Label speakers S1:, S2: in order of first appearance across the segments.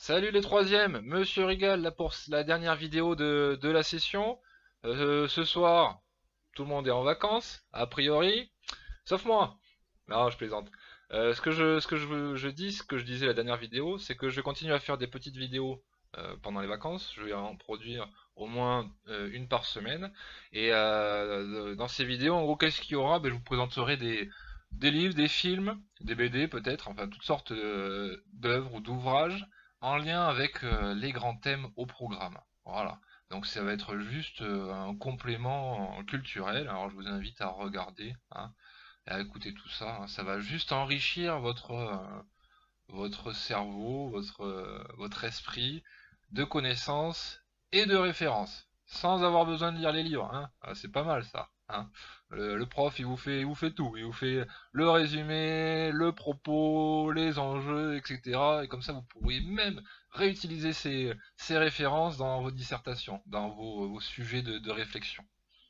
S1: Salut les troisièmes, Monsieur Rigal là pour la dernière vidéo de la session. Ce soir, tout le monde est en vacances, a priori, sauf moi. Non, je plaisante. Ce que je dis, ce que je disais la dernière vidéo, c'est que je continue à faire des petites vidéos pendant les vacances. Je vais en produire au moins une par semaine. Et dans ces vidéos, en gros, qu'est-ce qu'il y aura? Ben, je vous présenterai des livres, des films, des BD peut-être, enfin toutes sortes d'œuvres ou d'ouvrages en lien avec les grands thèmes au programme. Voilà. Donc ça va être juste un complément culturel. Alors je vous invite à regarder, hein, et à écouter tout ça, hein. Ça va juste enrichir votre cerveau, votre esprit de connaissances et de références, sans avoir besoin de lire les livres, hein. Ah, c'est pas mal ça, hein. Le prof il vous fait tout, il vous fait le résumé, le propos, les enjeux, etc. Et comme ça vous pourriez même réutiliser ces références dans vos dissertations, dans vos sujets de réflexion.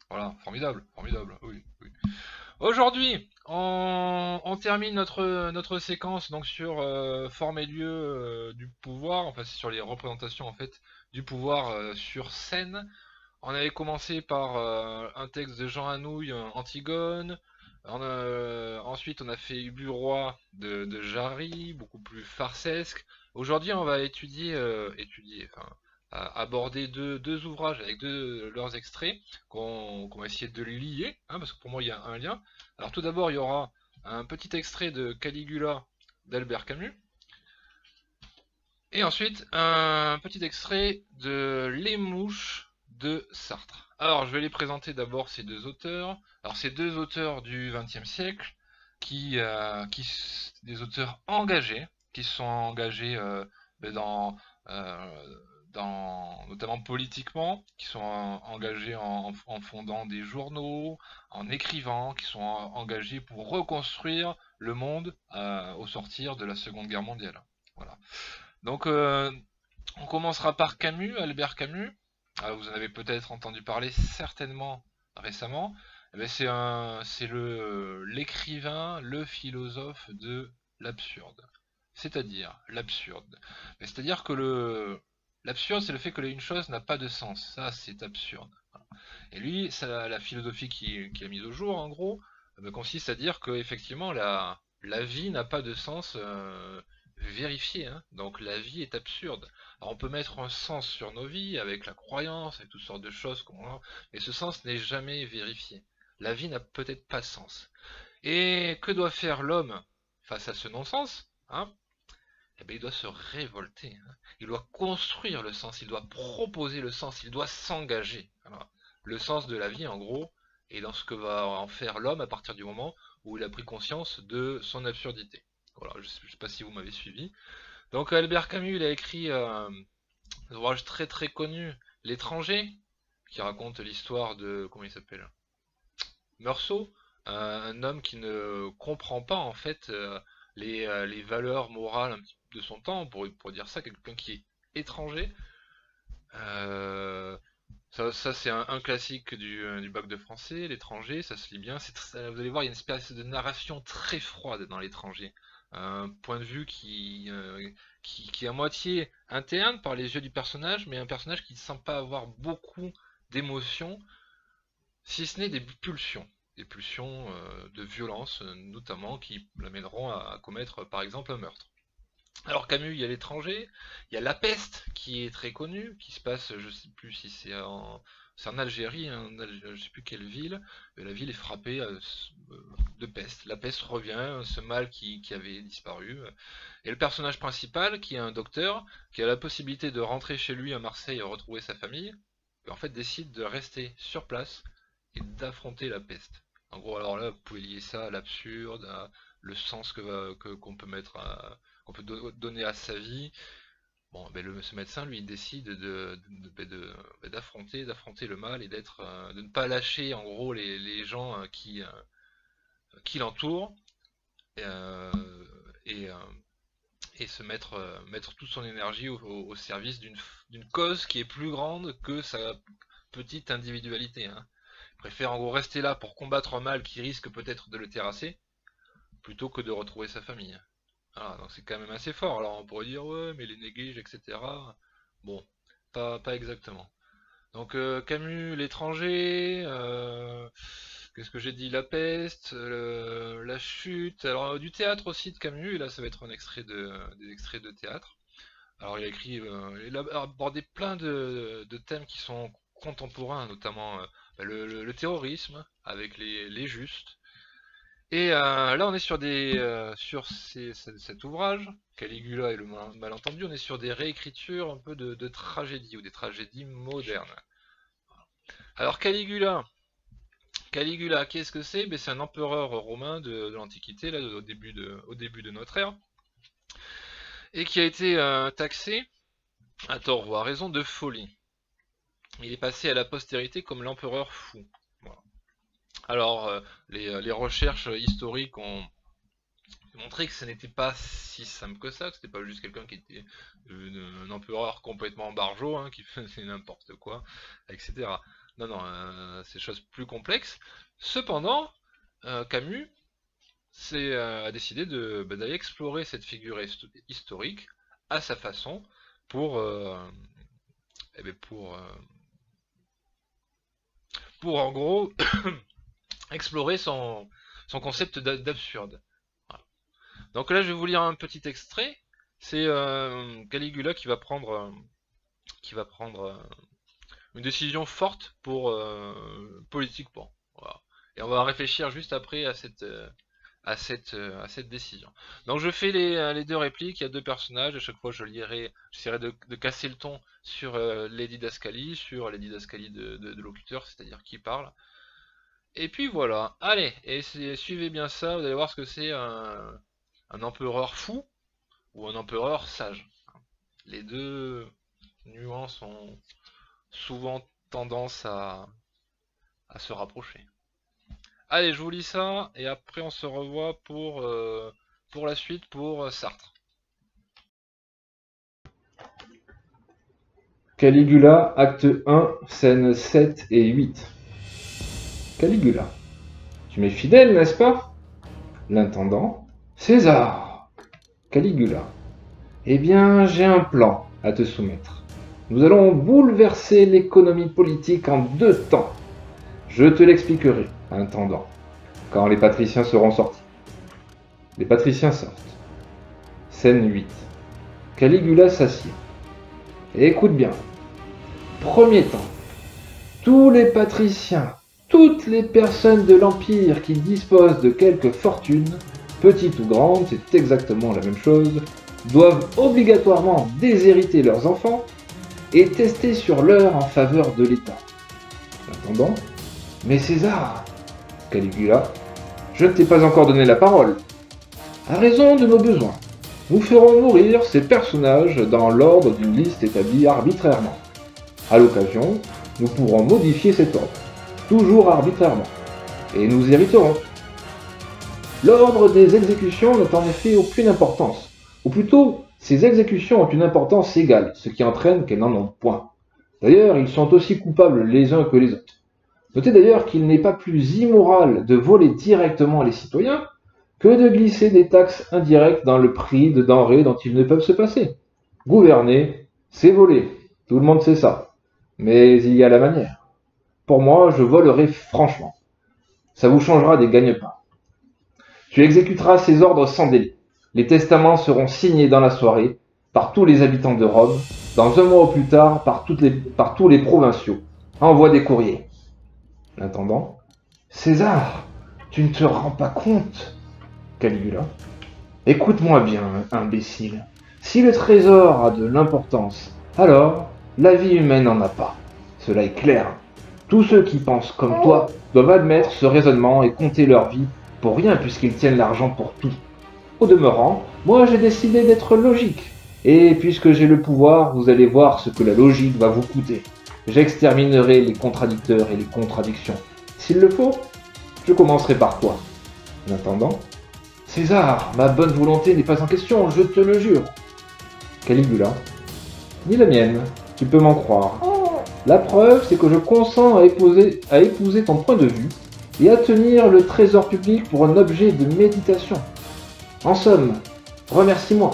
S1: Voilà, formidable, formidable, oui, oui. Aujourd'hui, on termine notre séquence donc sur forme et lieu du pouvoir, enfin c'est sur les représentations en fait du pouvoir sur scène. On avait commencé par un texte de Jean Anouilh, Antigone. Ensuite, on a fait Ubu-Roi de Jarry, beaucoup plus farcesque. Aujourd'hui, on va enfin, aborder deux ouvrages avec leurs extraits qu'on va essayer de lier, hein, parce que pour moi, il y a un lien. Alors, tout d'abord, il y aura un petit extrait de Caligula d'Albert Camus. Et ensuite, un petit extrait de Les Mouches de Sartre. Alors, je vais les présenter d'abord ces deux auteurs. Alors, ces deux auteurs du XXe siècle, des auteurs engagés, qui sont engagés ben, notamment politiquement, qui sont engagés en fondant des journaux, en écrivant, qui sont engagés pour reconstruire le monde au sortir de la Seconde Guerre mondiale. Voilà. Donc, on commencera par Camus, Albert Camus. Vous en avez peut-être entendu parler certainement récemment. Eh ben, c'est l'écrivain, le philosophe de l'absurde. C'est-à-dire l'absurde. C'est-à-dire que l'absurde, c'est le fait que une chose n'a pas de sens. Ça, c'est absurde. Voilà. Et lui, la philosophie qu'il a mise au jour, en gros, consiste à dire que effectivement la vie n'a pas de sens vérifié, hein. Donc la vie est absurde. Alors on peut mettre un sens sur nos vies avec la croyance et toutes sortes de choses, mais ce sens n'est jamais vérifié. La vie n'a peut-être pas de sens. Et que doit faire l'homme face à ce non-sens, hein? Eh bien, il doit se révolter, hein. Il doit construire le sens, il doit proposer le sens, il doit s'engager. Voilà. Le sens de la vie, en gros, est dans ce que va en faire l'homme à partir du moment où il a pris conscience de son absurdité. Voilà, je ne sais pas si vous m'avez suivi. Donc Albert Camus, il a écrit un ouvrage très très connu, L'étranger, qui raconte l'histoire de, comment il s'appelle, Meursault, un homme qui ne comprend pas en fait les valeurs morales un petit peu de son temps, pour dire ça, quelqu'un qui est étranger. Euh, ça c'est un classique du bac de français, l'étranger, ça se lit bien. Vous allez voir, il y a une espèce de narration très froide dans l'étranger. Un point de vue qui est à moitié interne par les yeux du personnage, mais un personnage qui ne semble pas avoir beaucoup d'émotions, si ce n'est des pulsions de violence notamment, qui l'amèneront à commettre par exemple un meurtre. Alors Camus, il y a l'étranger, il y a La Peste qui est très connue, qui se passe, je sais plus si c'est en Algérie, hein, je sais plus quelle ville. La ville est frappée de peste. La peste revient, ce mal qui avait disparu. Et le personnage principal, qui est un docteur, qui a la possibilité de rentrer chez lui à Marseille et retrouver sa famille, en fait décide de rester sur place et d'affronter la peste. En gros, alors là, vous pouvez lier ça à l'absurde, à le sens qu'on peut mettre qu'on peut donner à sa vie. Bon, ben ce médecin, lui, il décide d'affronter le mal et de ne pas lâcher, en gros, les gens qui l'entourent euh, et, euh, et se mettre toute son énergie au service d'une cause qui est plus grande que sa petite individualité, hein. Il préfère en gros rester là pour combattre un mal qui risque peut-être de le terrasser, plutôt que de retrouver sa famille. Voilà, donc c'est quand même assez fort. Alors on pourrait dire ouais, mais les néglige, etc. Bon, pas exactement. Donc Camus, l'étranger, qu'est-ce que j'ai dit? La peste, la chute. Alors du théâtre aussi de Camus, et là ça va être un extrait des extraits de théâtre. Alors il a écrit, il a abordé plein de thèmes qui sont contemporains, notamment le terrorisme avec les justes. Et là, on est sur cet ouvrage, Caligula et le malentendu, on est sur des réécritures un peu de tragédies ou des tragédies modernes. Alors Caligula, qu'est-ce que c'est? Ben, c'est un empereur romain de l'Antiquité, là, au début de notre ère, et qui a été taxé, à tort ou à raison, de folie. Il est passé à la postérité comme l'empereur fou. Voilà. Alors, les recherches historiques ont montré que ce n'était pas si simple que ça, que c'était pas juste quelqu'un qui était un empereur complètement barjot, hein, qui faisait n'importe quoi, etc. Non, non, c'est des choses plus complexes. Cependant, Camus a décidé d'aller explorer cette figure historique à sa façon pour, eh bien, pour en gros explorer son concept d'absurde. Voilà. Donc là, je vais vous lire un petit extrait. C'est Caligula qui va prendre une décision forte pour politiquement. Voilà. Et on va réfléchir juste après à cette décision. Donc je fais les deux répliques, il y a deux personnages, à chaque fois j'essaierai de casser le ton sur les didascalies, sur les didascalies de locuteurs, c'est-à-dire qui parle. Et puis voilà, allez, et suivez bien ça, vous allez voir ce que c'est un empereur fou ou un empereur sage. Les deux nuances ont souvent tendance à se rapprocher. Allez, je vous lis ça, et après on se revoit pour la suite, pour Sartre.
S2: Caligula, acte 1, scènes 7 et 8. Caligula. Tu m'es fidèle, n'est-ce pas? L'intendant. César. Caligula. Eh bien, j'ai un plan à te soumettre. Nous allons bouleverser l'économie politique en 2 temps. Je te l'expliquerai, intendant, quand les patriciens seront sortis. Les patriciens sortent. Scène 8. Caligula s'assied. Et écoute bien. Premier temps. Tous les patriciens, toutes les personnes de l'Empire qui disposent de quelque fortune, petite ou grande, c'est exactement la même chose, doivent obligatoirement déshériter leurs enfants et tester sur l'heure en faveur de l'État. L'intendant. Mais César, Caligula, je ne t'ai pas encore donné la parole. À raison de nos besoins, nous ferons mourir ces personnages dans l'ordre d'une liste établie arbitrairement. À l'occasion, nous pourrons modifier cet ordre, toujours arbitrairement, et nous hériterons. L'ordre des exécutions n'a en effet aucune importance, ou plutôt, ces exécutions ont une importance égale, ce qui entraîne qu'elles n'en ont point. D'ailleurs, ils sont aussi coupables les uns que les autres. Notez d'ailleurs qu'il n'est pas plus immoral de voler directement les citoyens que de glisser des taxes indirectes dans le prix de denrées dont ils ne peuvent se passer. Gouverner, c'est voler, tout le monde sait ça. Mais il y a la manière. Pour moi, je volerai franchement. Ça vous changera des gagne-pains. Tu exécuteras ces ordres sans délai. Les testaments seront signés dans la soirée par tous les habitants de Rome, dans 1 mois au plus tard par tous les provinciaux. Envoie des courriers. L'intendant. César, tu ne te rends pas compte. Caligula. Écoute-moi bien, imbécile. Si le trésor a de l'importance, alors la vie humaine n'en a pas. Cela est clair. Tous ceux qui pensent comme toi doivent admettre ce raisonnement et compter leur vie pour rien puisqu'ils tiennent l'argent pour tout. Au demeurant, moi j'ai décidé d'être logique. Et puisque j'ai le pouvoir, vous allez voir ce que la logique va vous coûter. J'exterminerai les contradicteurs et les contradictions. S'il le faut, je commencerai par toi. L'intendant. César, ma bonne volonté n'est pas en question, je te le jure. Caligula. Ni la mienne, tu peux m'en croire. La preuve, c'est que je consens à épouser ton point de vue et à tenir le trésor public pour un objet de méditation. En somme, remercie-moi,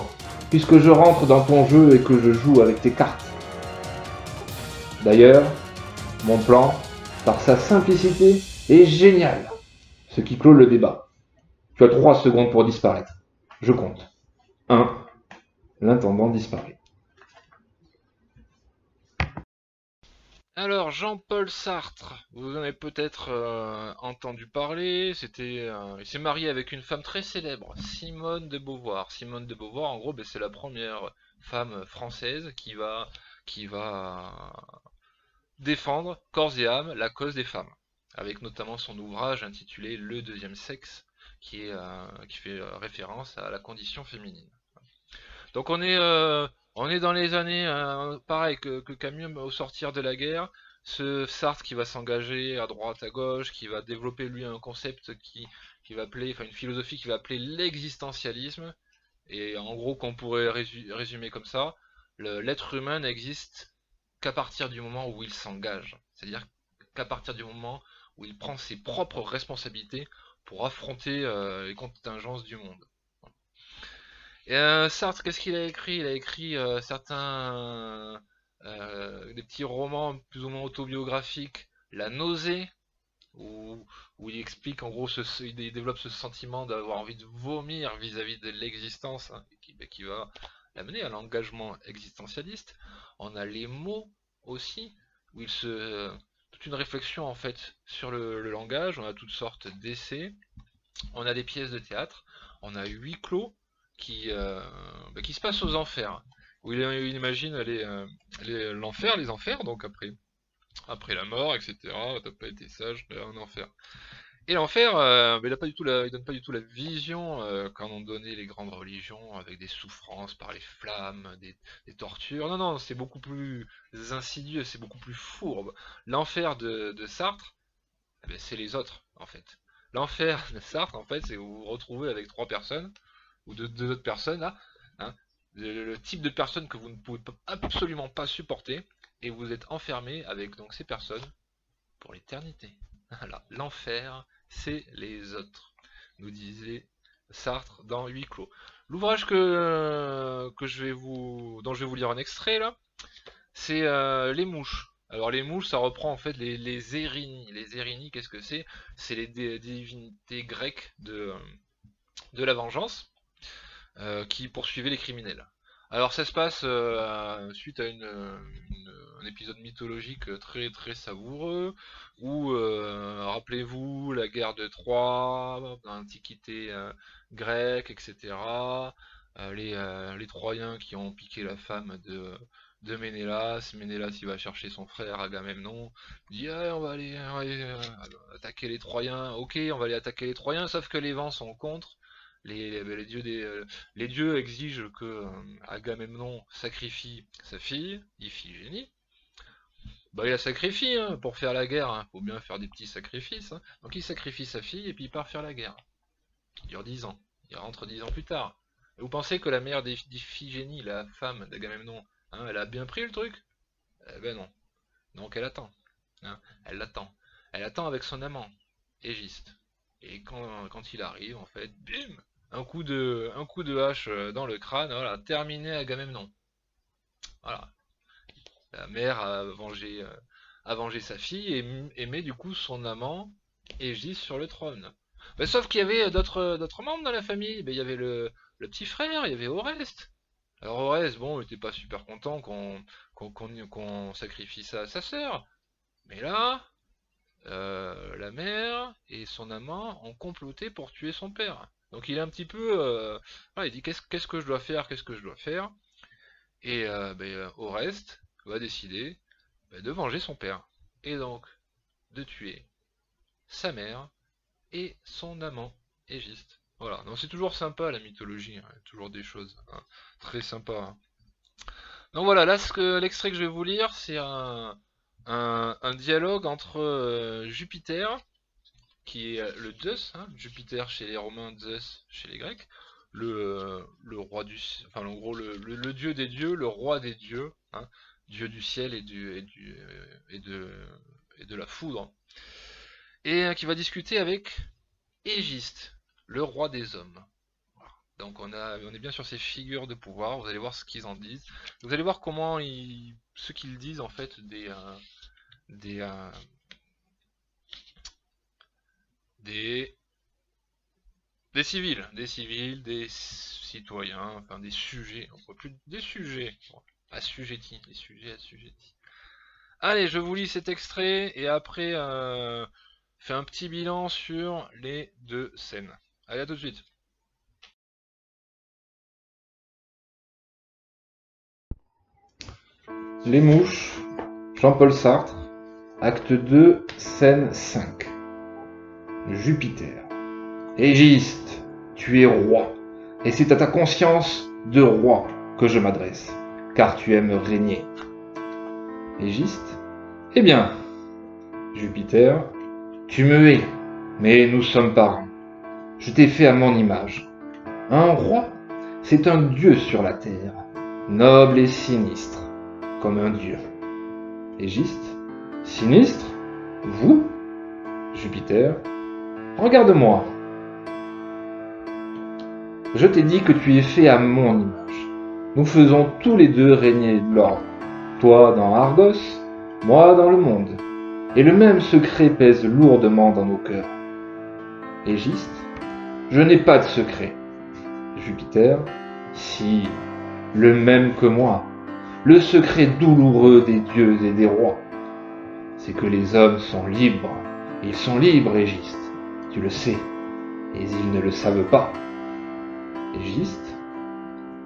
S2: puisque je rentre dans ton jeu et que je joue avec tes cartes. D'ailleurs, mon plan, par sa simplicité, est génial. Ce qui clôt le débat. Tu as 3 secondes pour disparaître. Je compte. 1. L'intendant disparaît.
S1: Alors, Jean-Paul Sartre, vous en avez peut-être entendu parler, il s'est marié avec une femme très célèbre, Simone de Beauvoir. Simone de Beauvoir, en gros, ben, c'est la première femme française qui va défendre corps et âme la cause des femmes, avec notamment son ouvrage intitulé Le deuxième sexe, qui fait référence à la condition féminine. Donc on est dans les années, pareil que Camus au sortir de la guerre, ce Sartre qui va s'engager à droite, à gauche, qui va développer lui un concept qui va appeler, enfin une philosophie qui va appeler l'existentialisme, et en gros qu'on pourrait résumer comme ça, l'être humain n'existe qu'à partir du moment où il s'engage, c'est-à-dire qu'à partir du moment où il prend ses propres responsabilités pour affronter les contingences du monde. Et Sartre, qu'est-ce qu'il a écrit? Il a écrit des petits romans plus ou moins autobiographiques, La nausée, où il explique en gros, il développe ce sentiment d'avoir envie de vomir vis-à-vis de l'existence, hein, qui va l'amener à l'engagement existentialiste. On a les mots aussi, où toute une réflexion en fait sur le langage, on a toutes sortes d'essais, on a des pièces de théâtre, on a Huis clos qui se passe aux enfers, où il imagine l'enfer, les enfers, donc après la mort, etc. T'as pas été sage, un enfer. Et l'enfer, il donne pas du tout la vision qu'en ont donné les grandes religions, avec des souffrances par les flammes, des tortures. Non, non, c'est beaucoup plus insidieux, c'est beaucoup plus fourbe. L'enfer de Sartre, eh ben, c'est les autres, en fait. L'enfer de Sartre, en fait, c'est vous vous retrouvez avec 3 personnes, ou deux autres personnes, là, hein, le type de personnes que vous ne pouvez absolument pas supporter, et vous êtes enfermé avec donc ces personnes pour l'éternité. Voilà, l'enfer, c'est les autres, nous disait Sartre dans Huis clos. L'ouvrage dont je vais vous lire un extrait là, c'est Les Mouches. Alors les mouches, ça reprend en fait les Érinies. Les Érinies, qu'est-ce que c'est? C'est les divinités grecques de la vengeance qui poursuivaient les criminels. Alors ça se passe suite à un épisode mythologique très très savoureux, où, rappelez-vous, la guerre de Troie, l'Antiquité grecque, etc. Les Troyens qui ont piqué la femme de Ménélas. Ménélas il va chercher son frère Agamemnon, il dit ah, on va aller attaquer les Troyens, ok on va aller attaquer les Troyens, sauf que les vents sont contre, les dieux exigent que Agamemnon sacrifie sa fille, Iphigénie. Bah il la sacrifie hein, pour faire la guerre, hein. Faut bien faire des petits sacrifices. Hein. Donc il sacrifie sa fille et puis il part faire la guerre. Il dure 10 ans. Il rentre 10 ans plus tard. Et vous pensez que la mère d'Iphigénie, la femme d'Agamemnon, hein, elle a bien pris le truc? Eh ben non. Donc elle attend. Hein. Elle l'attend. Elle attend avec son amant, Égiste. Et quand il arrive, en fait, bim, un coup de hache dans le crâne, voilà, terminé Agamemnon. Voilà. La mère a vengé sa fille et met du coup son amant Égis sur le trône. Mais sauf qu'il y avait d'autres membres dans la famille. Ben, il y avait le petit frère, il y avait Oreste. Alors Oreste, bon, il était pas super content qu'on sacrifie sa sœur. Mais là, la mère et son amant ont comploté pour tuer son père. Donc il est un petit peu, voilà, il dit qu'est-ce que je dois faire, qu'est-ce que je dois faire. Et Oreste va décider de venger son père. Et donc de tuer sa mère et son amant, Égiste. Voilà, donc c'est toujours sympa la mythologie, hein. Toujours des choses hein, très sympas. Hein. Donc voilà, là l'extrait que je vais vous lire, c'est un dialogue entre Jupiter, qui est le Zeus, hein, Jupiter chez les Romains, Zeus chez les Grecs, le roi enfin en gros le dieu des dieux, le roi des dieux, hein, dieu du ciel et de la foudre, et qui va discuter avec Égiste, le roi des hommes. Donc on est bien sur ces figures de pouvoir, vous allez voir ce qu'ils en disent. Vous allez voir comment ce qu'ils disent en fait des, euh, des, des civils, des citoyens, enfin des sujets, on plus des sujets, bon, assujettis, des sujets assujettis. Allez, je vous lis cet extrait et après fais un petit bilan sur les deux scènes. Allez, à tout de suite.
S2: Les mouches, Jean-Paul Sartre, acte 2, scène 5. Jupiter. Égiste, tu es roi, et c'est à ta conscience de roi que je m'adresse, car tu aimes régner. Égiste. Eh bien, Jupiter, tu me hais, mais nous sommes parents. Je t'ai fait à mon image. Un roi, c'est un dieu sur la terre, noble et sinistre, comme un dieu. Égiste. Sinistre? Vous? Jupiter. Regarde-moi. Je t'ai dit que tu es fait à mon image. Nous faisons tous les deux régner l'ordre. Toi dans Argos, moi dans le monde. Et le même secret pèse lourdement dans nos cœurs. Égiste. Je n'ai pas de secret. Jupiter. Si, le même que moi. Le secret douloureux des dieux et des rois. C'est que les hommes sont libres. Ils sont libres, Égiste. Tu le sais. Et ils ne le savent pas. Égiste.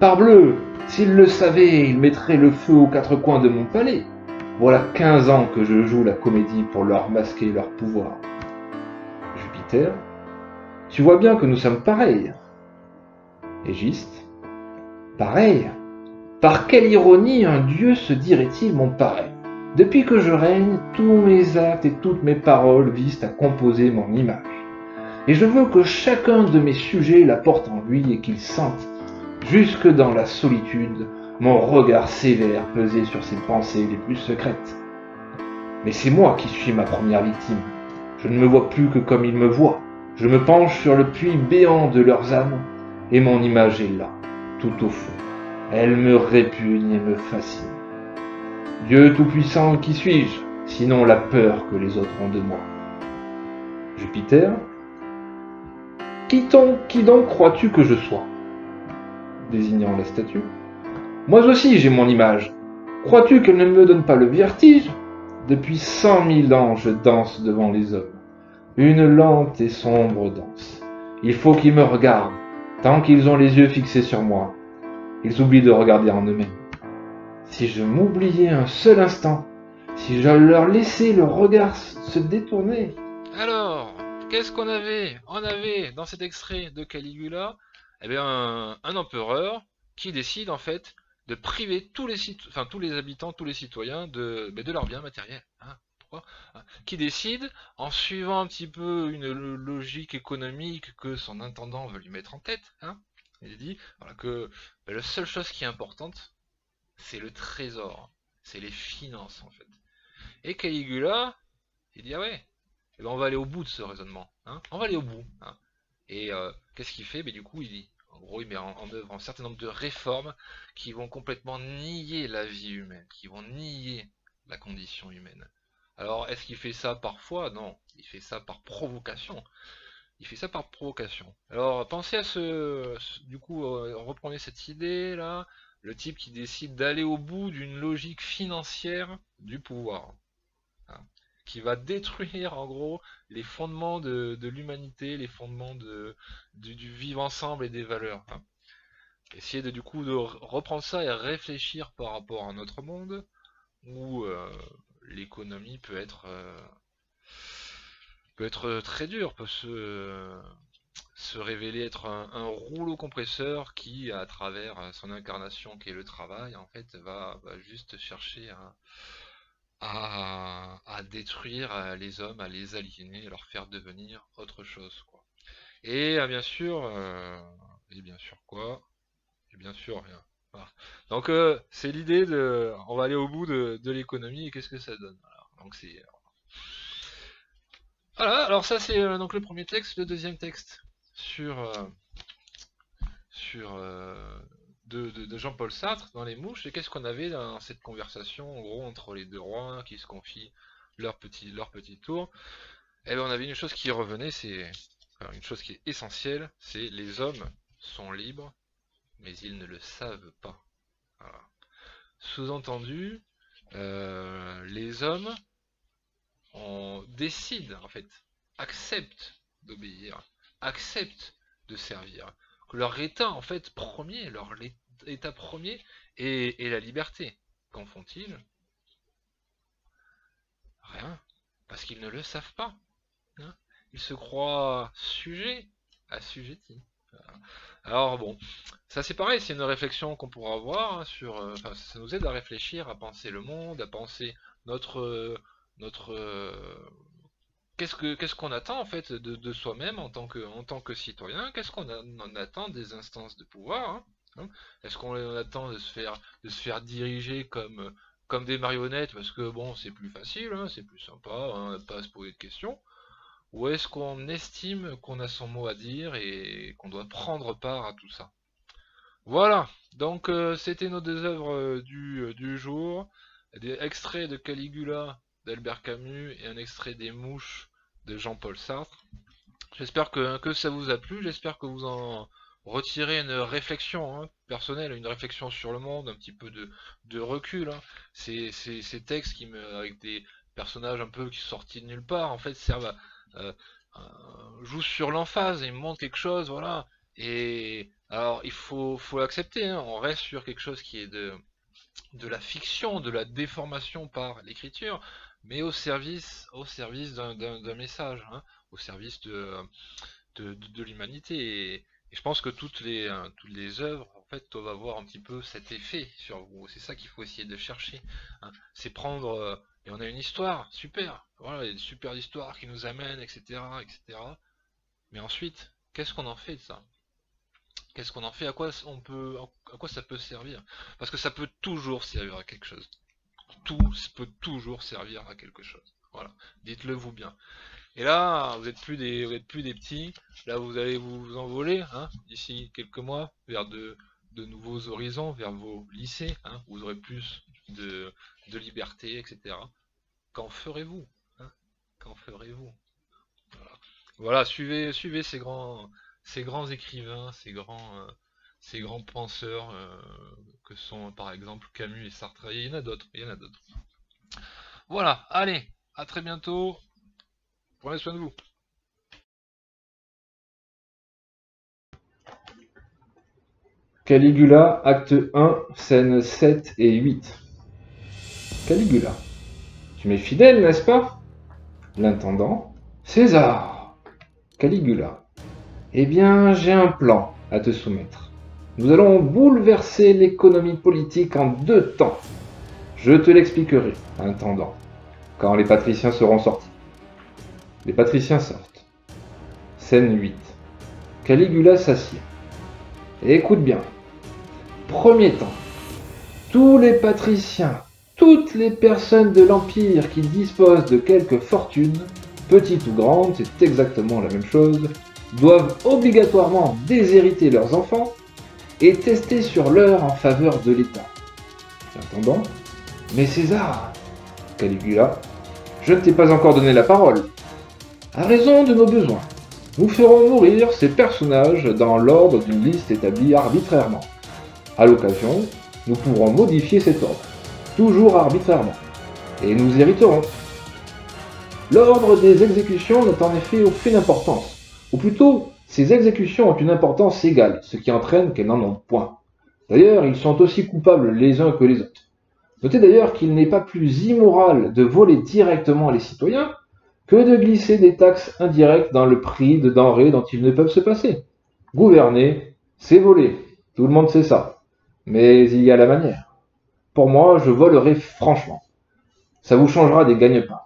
S2: Parbleu, s'ils le savaient, ils mettraient le feu aux quatre coins de mon palais. Voilà 15 ans que je joue la comédie pour leur masquer leur pouvoir. Jupiter. Tu vois bien que nous sommes pareils. Égiste. Pareil. Par quelle ironie un dieu se dirait-il mon pareil? Depuis que je règne, tous mes actes et toutes mes paroles visent à composer mon image. Et je veux que chacun de mes sujets la porte en lui et qu'il sente, jusque dans la solitude, mon regard sévère peser sur ses pensées les plus secrètes. Mais c'est moi qui suis ma première victime. Je ne me vois plus que comme ils me voient. Je me penche sur le puits béant de leurs âmes, et mon image est là, tout au fond. Elle me répugne et me fascine. Dieu tout-puissant, qui suis-je, sinon la peur que les autres ont de moi? Jupiter. Qui donc crois-tu que je sois? Désignant la statue. Moi aussi j'ai mon image. Crois-tu qu'elle ne me donne pas le vertige? Depuis 100 000 ans je danse devant les hommes. Une lente et sombre danse. Il faut qu'ils me regardent. Tant qu'ils ont les yeux fixés sur moi, ils oublient de regarder en eux-mêmes. Si je m'oubliais un seul instant, si je leur laissais le regard se détourner.
S1: Alors, qu'est-ce qu'on avait? On avait dans cet extrait de Caligula, eh bien, un empereur qui décide en fait de priver tous les habitants, tous les citoyens de leurs biens matériels. Hein. Pourquoi? Qui décide, en suivant un petit peu une logique économique que son intendant veut lui mettre en tête, hein, il dit voilà, que la seule chose qui est importante, c'est le trésor, c'est les finances en fait. Et Caligula, il dit ah ouais, eh ben on va aller au bout de ce raisonnement, hein, on va aller au bout. Hein. Et qu'est-ce qu'il fait? Ben, du coup, en gros, il met en œuvre un certain nombre de réformes qui vont complètement nier la vie humaine, qui vont nier la condition humaine. Alors, est-ce qu'il fait ça par foi? Non, il fait ça par provocation. Il fait ça par provocation. Alors, pensez à du coup, reprenez cette idée là, le type qui décide d'aller au bout d'une logique financière du pouvoir, hein, qui va détruire en gros les fondements de l'humanité, les fondements du vivre ensemble et des valeurs. Hein. Essayer du coup de reprendre ça et réfléchir par rapport à notre monde où l'économie peut être très dure, peut se révéler être un rouleau compresseur qui, à travers son incarnation qui est le travail, en fait, va juste chercher à détruire les hommes, à les aliéner, à leur faire devenir autre chose, quoi. Et bien sûr quoi? Et bien sûr rien. Voilà. Donc c'est l'idée on va aller au bout de l'économie et qu'est-ce que ça donne. Voilà. Donc c'est voilà. Alors ça c'est donc le premier texte, le deuxième texte sur de Jean-Paul Sartre dans Les Mouches, et qu'est-ce qu'on avait dans cette conversation, en gros, entre les deux rois qui se confient leur petit tour. Et bien on avait une chose qui revenait, c'est une chose qui est essentielle, c'est les hommes sont libres, mais ils ne le savent pas. Voilà. Sous-entendu, les hommes décident, en fait, acceptent d'obéir, acceptent de servir. Que leur état, en fait, premier, leur état premier est la liberté. Qu'en font-ils? Rien. Parce qu'ils ne le savent pas. Hein, ils se croient sujets, assujettis. Voilà. Alors bon, ça c'est pareil, c'est une réflexion qu'on pourra avoir hein, sur, ça nous aide à réfléchir, à penser le monde, à penser notre qu'est-ce qu'on attend en fait de soi-même en tant que citoyen, qu'est-ce qu'on en attend des instances de pouvoir, hein. Est-ce qu'on attend de se faire diriger comme des marionnettes parce que bon c'est plus facile, hein, c'est plus sympa, hein, on n'a pas à se poser de questions, ou est-ce qu'on estime qu'on a son mot à dire et qu'on doit prendre part à tout ça? Voilà, donc c'était nos deux œuvres du jour, des extraits de Caligula d'Albert Camus et un extrait des Mouches de Jean-Paul Sartre. J'espère que ça vous a plu, j'espère que vous en retirez une réflexion hein, personnelle, une réflexion sur le monde, un petit peu de recul. Hein. Ces textes avec des personnages un peu qui sont sortis de nulle part, en fait, servent jouent sur l'emphase et montrent quelque chose, voilà. Et alors, il faut l'accepter, hein, on reste sur quelque chose qui est de la fiction, de la déformation par l'écriture, mais au service d'un message, hein, au service de l'humanité. Et je pense que toutes les œuvres en fait doivent avoir un petit peu cet effet sur vous. C'est ça qu'il faut essayer de chercher. Hein. C'est prendre et on a une histoire, super. Voilà, il y a des super histoires qui nous amènent, etc., etc. Mais ensuite, qu'est-ce qu'on en fait de ça? Qu'est-ce qu'on en fait? À quoi ça peut servir? Parce que ça peut toujours servir à quelque chose. Tout peut toujours servir à quelque chose. Voilà, dites-le vous bien. Et là, vous êtes plus des petits. Là, vous allez vous envoler, hein, d'ici quelques mois, vers de nouveaux horizons, vers vos lycées, hein, où vous aurez plus de liberté, etc. Qu'en ferez-vous, hein? Qu'en ferez-vous? Voilà, suivez ces grands écrivains, ces grands penseurs que sont par exemple Camus et Sartre. Il y en a d'autres, il y en a d'autres. Voilà, allez, à très bientôt. Prenez soin de vous.
S2: Caligula, acte 1, scènes 7 et 8. Caligula. Tu m'es fidèle, n'est-ce pas? L'intendant. César. Caligula. Eh bien, j'ai un plan à te soumettre. Nous allons bouleverser l'économie politique en 2 temps. Je te l'expliquerai, intendant, quand les patriciens seront sortis. Les patriciens sortent. Scène 8. Caligula s'assied. Écoute bien. Premier temps. Tous les patriciens, toutes les personnes de l'Empire qui disposent de quelque fortune, petite ou grande, c'est exactement la même chose, doivent obligatoirement déshériter leurs enfants et tester sur l'heure en faveur de l'État. L'intendant. Mais César, Caligula, je ne t'ai pas encore donné la parole. À raison de nos besoins, nous ferons mourir ces personnages dans l'ordre d'une liste établie arbitrairement. À l'occasion, nous pourrons modifier cet ordre, toujours arbitrairement, et nous hériterons. L'ordre des exécutions n'a en effet aucune importance, ou plutôt, ces exécutions ont une importance égale, ce qui entraîne qu'elles n'en ont point. D'ailleurs, ils sont aussi coupables les uns que les autres. Notez d'ailleurs qu'il n'est pas plus immoral de voler directement les citoyens que de glisser des taxes indirectes dans le prix de denrées dont ils ne peuvent se passer. Gouverner, c'est voler, tout le monde sait ça. Mais il y a la manière. Pour moi, je volerai franchement. Ça vous changera des gagne-pains.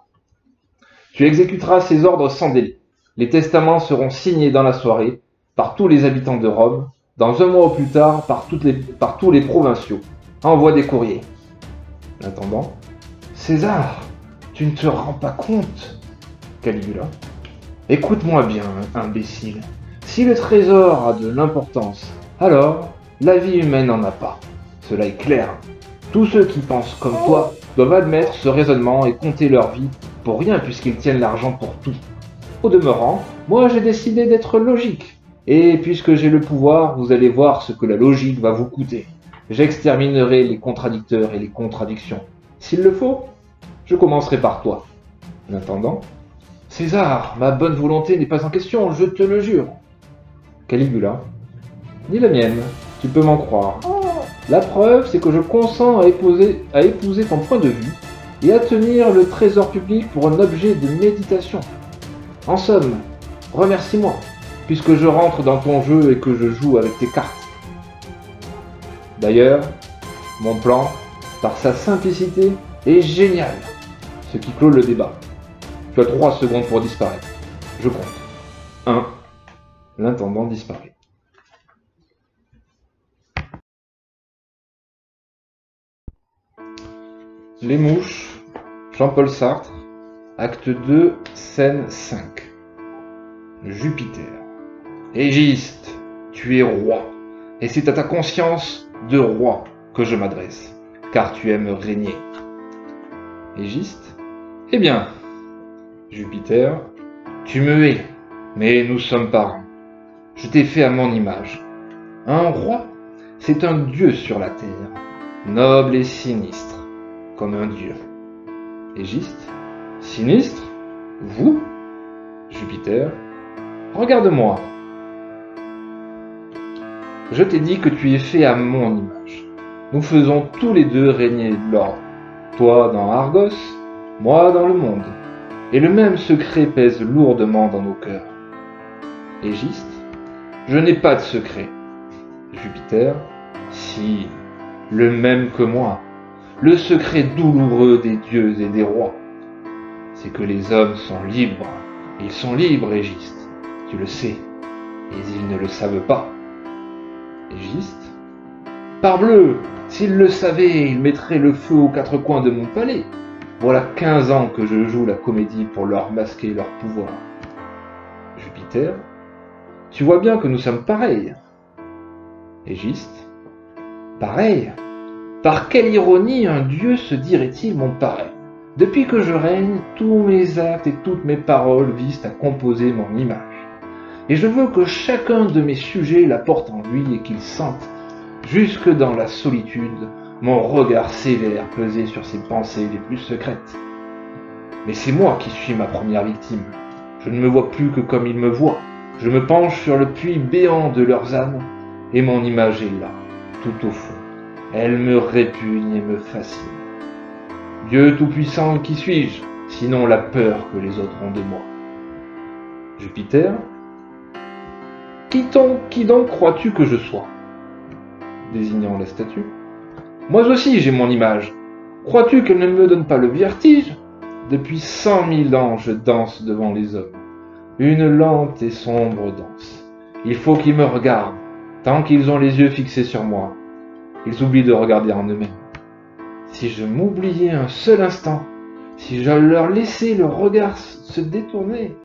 S2: Tu exécuteras ces ordres sans délai. Les testaments seront signés dans la soirée par tous les habitants de Rome, dans 1 mois au plus tard par tous les provinciaux. Envoie des courriers. L'intendant. César, tu ne te rends pas compte? Caligula. Écoute-moi bien, imbécile. Si le trésor a de l'importance, Alors, la vie humaine n'en a pas. Cela est clair. Tous ceux qui pensent comme toi doivent admettre ce raisonnement et compter leur vie pour rien puisqu'ils tiennent l'argent pour tout. Au demeurant, moi j'ai décidé d'être logique. Et puisque j'ai le pouvoir, vous allez voir ce que la logique va vous coûter. J'exterminerai les contradicteurs et les contradictions. S'il le faut, je commencerai par toi. En attendant, César, ma bonne volonté n'est pas en question, je te le jure. Caligula, ni la mienne, tu peux m'en croire. La preuve, c'est que je consens à épouser ton point de vue et à tenir le trésor public pour un objet de méditation. En somme, remercie-moi, puisque je rentre dans ton jeu et que je joue avec tes cartes. D'ailleurs, mon plan, par sa simplicité, est génial, ce qui clôt le débat. Tu as 3 secondes pour disparaître. Je compte. 1. L'intendant disparaît. Les mouches, Jean-Paul Sartre, acte 2, scène 5. Jupiter. Égiste, tu es roi, et c'est à ta conscience de roi que je m'adresse, car tu aimes régner. Égiste. Eh bien, Jupiter, tu me hais, mais nous sommes parents. Je t'ai fait à mon image. Un roi, c'est un dieu sur la terre, noble et sinistre, comme un dieu. Égiste, sinistre, vous, Jupiter, regarde-moi. Je t'ai dit que tu es fait à mon image. Nous faisons tous les deux régner l'ordre. Toi dans Argos, moi dans le monde. Et le même secret pèse lourdement dans nos cœurs. Égiste, je n'ai pas de secret. Jupiter, si, le même que moi. Le secret douloureux des dieux et des rois, c'est que les hommes sont libres. Ils sont libres, Égiste, tu le sais, et ils ne le savent pas. Égiste, parbleu, s'ils le savaient, ils mettraient le feu aux 4 coins de mon palais. Voilà 15 ans que je joue la comédie pour leur masquer leur pouvoir. Jupiter, tu vois bien que nous sommes pareils. Égiste, pareil. Par quelle ironie un dieu se dirait-il mon pareil? Depuis que je règne, tous mes actes et toutes mes paroles visent à composer mon image. Et je veux que chacun de mes sujets la porte en lui et qu'il sente, jusque dans la solitude, mon regard sévère peser sur ses pensées les plus secrètes. Mais c'est moi qui suis ma première victime. Je ne me vois plus que comme ils me voient. Je me penche sur le puits béant de leurs âmes, et mon image est là, tout au fond. Elle me répugne et me fascine. Dieu tout-puissant, qui suis-je, sinon la peur que les autres ont de moi? Jupiter, qui donc crois-tu que je sois? Désignant la statue. Moi aussi j'ai mon image. Crois-tu qu'elle ne me donne pas le vertige? Depuis 100 000 ans je danse devant les hommes. Une lente et sombre danse. Il faut qu'ils me regardent, tant qu'ils ont les yeux fixés sur moi. Ils oublient de regarder en eux-mêmes. Si je m'oubliais un seul instant, si je leur laissais le regard se détourner,